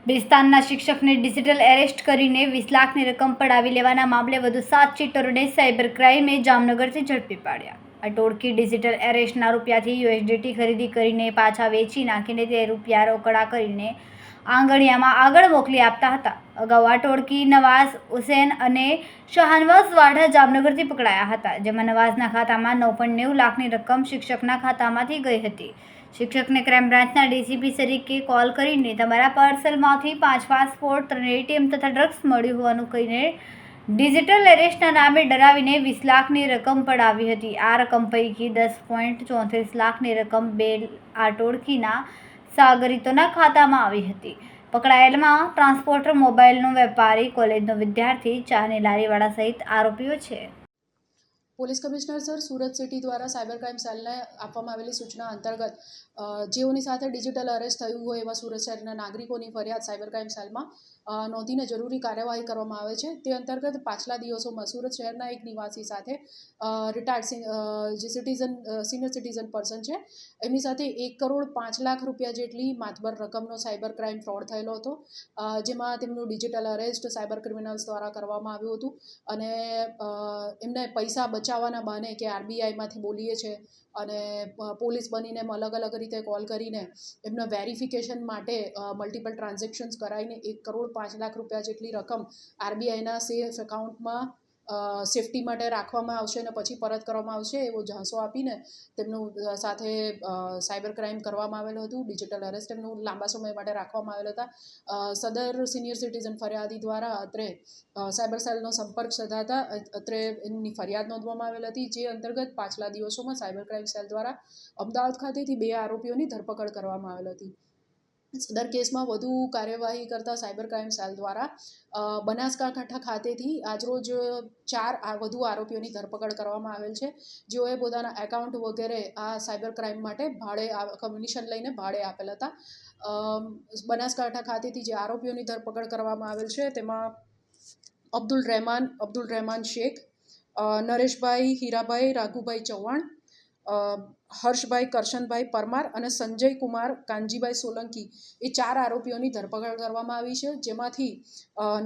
બિસ્તાનના શિક્ષકને digital arrest કરીને 20 લાખની રકમ પડાવી લેવાના મામલે વધુ 7 ચીટરોને સાયબર ક્રાઇમે જામનગરથી ઝડપી પાડ્યા। આ ટોળકી ડિજિટલ એરેસ્ટના રૂપિયાથી યુએસડીટી ખરીદી કરીને પાછા વેચી નાખીને તે રૂપિયા રોકડા કરીને આંગણિયામાં આગળ મોકલી આપતા હતા। અગાઉ આ ટોળકી નવાઝ હુસેન અને શાહનવાઝ વાઢા જામનગરથી પકડાયા હતા, જેમાં નવાઝના ખાતામાં 9.90 લાખની રકમ શિક્ષકના ખાતામાંથી ગઈ હતી। શિક્ષકને ક્રાઇમ બ્રાન્ચના ડીસીપી તરીકે કોલ કરીને તમારા પાર્સલમાંથી 5 પાસપોર્ટ, 3 એટીએમ તથા ડ્રગ્સ મળ્યું હોવાનું કહીને ડિજિટલ એરેસ્ટના નામે ડરાવીને 20 લાખની રકમ પડાવી હતી। આ રકમ પૈકી 10.34 લાખની રકમ બે આ ટોળકીના સાગરીતોના ખાતામાં આવી હતી। પકડાયેલમાં ટ્રાન્સપોર્ટર, મોબાઈલનો વેપારી, કોલેજનો વિદ્યાર્થી, ચાની લારીવાળા સહિત આરોપીઓ છે। Police commissioner sir Surat city દ્વારા સાયબર ક્રાઇમ સેલને આપવામાં આવેલી સૂચના અંતર્ગત જેઓની સાથે ડિજિટલ અરેસ્ટ થયું હોય એવા સુરત શહેરના નાગરિકોની ફરિયાદ સાયબર ક્રાઇમ સેલમાં નોંધીને જરૂરી કાર્યવાહી કરવામાં આવે છે। તે અંતર્ગત પાછલા દિવસોમાં સુરત શહેરના એક નિવાસી સાથે રિટાયર્ડ જે સિનિયર સિટીઝન પર્સન છે એમની સાથે 1 કરોડ 5 લાખ રૂપિયા જેટલી માતબર રકમનો સાયબર ક્રાઇમ ફ્રોડ થયેલો હતો, જેમાં તેમનું ડિજિટલ અરેસ્ટ સાયબર ક્રિમિનલ્સ દ્વારા કરવામાં આવ્યું હતું અને એમને પૈસા બચાવવાના બહાને કે આરબીઆઈમાંથી બોલીએ છે અને પોલીસ બનીને અલગ અલગ રીતે કોલ કરીને એમના વેરિફિકેશન માટે મલ્ટિપલ ટ્રાન્ઝેક્શન્સ કરાવીને 1 કરોડ 5 લાખ રૂપિયા જેટલી રકમ આરબીઆઈના સેફ એકાઉન્ટમાં સેફટી માટે રાખવામાં આવશે અને પછી પરત કરવામાં આવશે એવો ઝાંસો આપીને તેમનું સાથે સાયબર ક્રાઇમ કરવામાં આવેલું હતું। ડિજિટલ અરેસ્ટ એમનું લાંબા સમય માટે રાખવામાં આવેલા હતા। સદર સિનિયર સિટીઝન ફરિયાદી દ્વારા અત્રે સાયબર સેલનો સંપર્ક સાધતા અત્રે એમની ફરિયાદ નોંધવામાં આવેલ હતી, જે અંતર્ગત પાછલા દિવસોમાં સાયબર ક્રાઇમ સેલ દ્વારા અમદાવાદ ખાતેથી 2 આરોપીઓની ધરપકડ કરવામાં આવેલ હતી। સદર કેસમાં વધુ કાર્યવાહી કરતા સાયબર ક્રાઇમ સેલ દ્વારા બનાસકાંઠા ખાતેથી આજરોજ 4 વધુ આરોપીઓની ધરપકડ કરવામાં આવેલ છે, જેઓએ પોતાના એકાઉન્ટ વગેરે આ સાયબર ક્રાઇમ માટે ભાડે કમિશન લઈને ભાડે આપેલ હતા। બનાસકાંઠા ખાતેથી જે આરોપીઓની ધરપકડ કરવામાં આવેલ છે તેમાં અબ્દુલ રહેમાન શેખ, નરેશભાઈ હીરાભાઈ રાઘુભાઈ ચૌહાણ, હર્ષભાઈ કરશનભાઈ પરમાર અને સંજય કુમાર કાનજીભાઈ સોલંકી એ 4 આરોપીઓની ધરપકડ કરવામાં આવી છે, જેમાંથી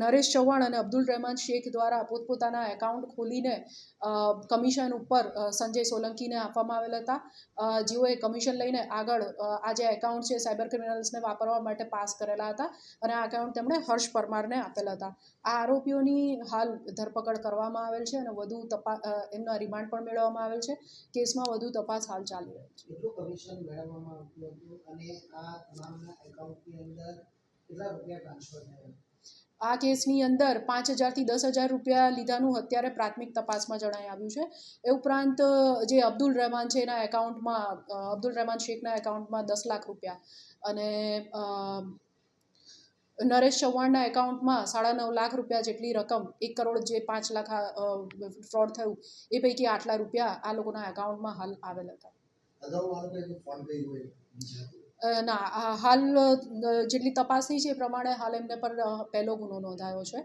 નરેશ ચૌહાણ અને અબ્દુલ રહેમાન શેખ દ્વારા પોતપોતાના એકાઉન્ટ ખોલીને કમિશન ઉપર સંજય સોલંકીને આપવામાં આવેલ હતા, જેઓએ કમિશન લઈને આગળ આ જે એકાઉન્ટ છે સાયબર ક્રિમિનલ્સને વાપરવા માટે પાસ કરેલા હતા અને આ એકાઉન્ટ તેમણે હર્ષ પરમારને આપેલા હતા। આ આરોપીઓની હાલ ધરપકડ કરવામાં આવેલ છે અને વધુ તપાસ એમના રિમાન્ડ પણ મેળવવામાં આવેલ છે। કેસમાં વધુ તપાસ હાલ ચાલી રહી છે। કેટલું કમિશન મેળવવામાં આવતું હતું અને આ તમામના એકાઉન્ટની અંદર કેટલા રૂપિયા ટ્રાન્સફર થયા? આ કેસની અંદર 5,000 થી 10,000 રૂપિયા લીધાનું અત્યારે પ્રાથમિક તપાસમાં જણાઈ આવ્યું છે। એ ઉપરાંત જે અબ્દુલ રહેમાન છે એના એકાઉન્ટમાં અબ્દુલ રહેમાન શેખના એકાઉન્ટમાં 10 લાખ રૂપિયા અને નરેશ ચૌહાણના એકાઉન્ટમાં 9.5 લાખ રૂપિયા જેટલી રકમ 1 કરોડ જે 5 લાખ ફ્રોડ થયું એ પૈકી આટલા રૂપિયા આ લોકોના એકાઉન્ટમાં હાલ આવેલ હતા। ના, હાલ જેટલી તપાસ થઈ છે એ પ્રમાણે હાલ એમને પર પહેલો ગુનો નોંધાયો છે।